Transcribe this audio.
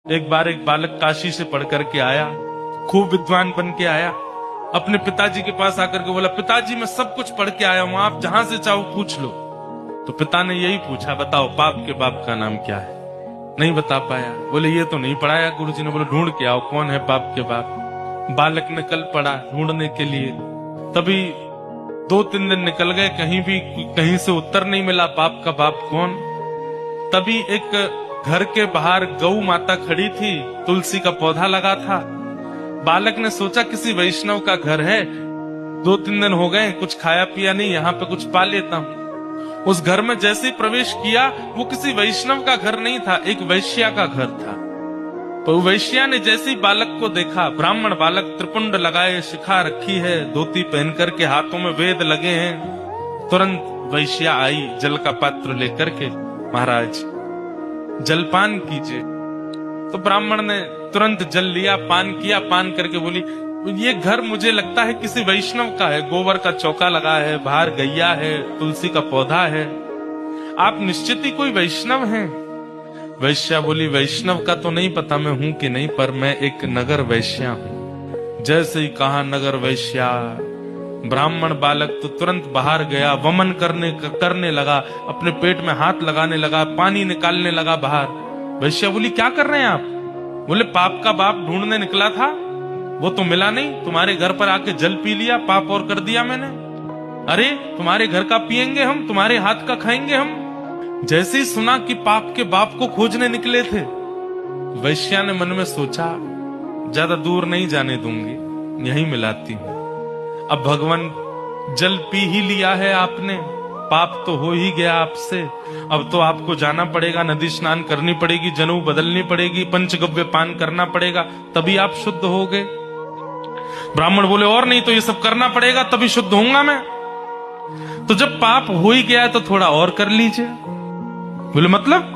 एक बार एक बालक काशी से पढ़ करके आया, खूब विद्वान बन के आया। अपने पिताजी के पास आकर के बोला, पिताजी मैं सब कुछ पढ़ के आया हूं, आप जहां से चाहो पूछ लो। तो पिता ने यही पूछा, बताओ पाप के बाप का नाम क्या है? नहीं बता पाया। बोले ये तो नहीं पढ़ाया गुरुजी ने। बोले ढूंढ के आओ कौन है पाप के बाप। बालक ने कल पढ़ा ढूंढने के लिए, तभी 2-3 दिन निकल गए, कहीं से उत्तर नहीं मिला पाप का बाप कौन। तभी एक घर के बाहर गौ माता खड़ी थी, तुलसी का पौधा लगा था। बालक ने सोचा किसी वैष्णव का घर है, 2-3 दिन हो गए कुछ खाया पिया नहीं, यहाँ पे कुछ पा लेता हूँ। उस घर में जैसे ही प्रवेश किया, वो किसी वैष्णव का घर नहीं था, एक वैश्या का घर था। तो वैश्या ने जैसे ही बालक को देखा, ब्राह्मण बालक, त्रिपुंड लगाए, शिखा रखी है, धोती पहन करके, हाथों में वेद लगे हैं, तुरंत वैश्या आई जल का पात्र लेकर के, महाराज जलपान कीजिए। तो ब्राह्मण ने तुरंत जल लिया, पान किया, पान करके बोली ये घर मुझे लगता है किसी वैष्णव का है, गोबर का चौका लगा है, बाहर गैया है, तुलसी का पौधा है, आप निश्चित ही कोई वैष्णव हैं। वैश्या बोली वैष्णव का तो नहीं पता मैं हूं कि नहीं, पर मैं एक नगर वैश्या हूं। जैसे ही कहा नगर वैश्या, ब्राह्मण बालक तो तुरंत बाहर गया, वमन करने लगा, अपने पेट में हाथ लगाने लगा, पानी निकालने लगा बाहर। वैश्या बोली क्या कर रहे हैं आप? बोले पाप का बाप ढूंढने निकला था, वो तो मिला नहीं, तुम्हारे घर पर आके जल पी लिया, पाप और कर दिया मैंने। अरे तुम्हारे घर का पिएंगे हम, तुम्हारे हाथ का खाएंगे हम। जैसे ही सुना कि पाप के बाप को खोजने निकले थे, वैश्या ने मन में सोचा ज्यादा दूर नहीं जाने दूंगी, यहीं मिलाती हूं। अब भगवान जल पी ही लिया है आपने, पाप तो हो ही गया आपसे, अब तो आपको जाना पड़ेगा, नदी स्नान करनी पड़ेगी, जनेऊ बदलनी पड़ेगी, पंचगव्य पान करना पड़ेगा, तभी आप शुद्ध होगे। ब्राह्मण बोले और नहीं तो ये सब करना पड़ेगा तभी शुद्ध होऊंगा मैं। तो जब पाप हो ही गया है तो थोड़ा और कर लीजिए। बोले मतलब?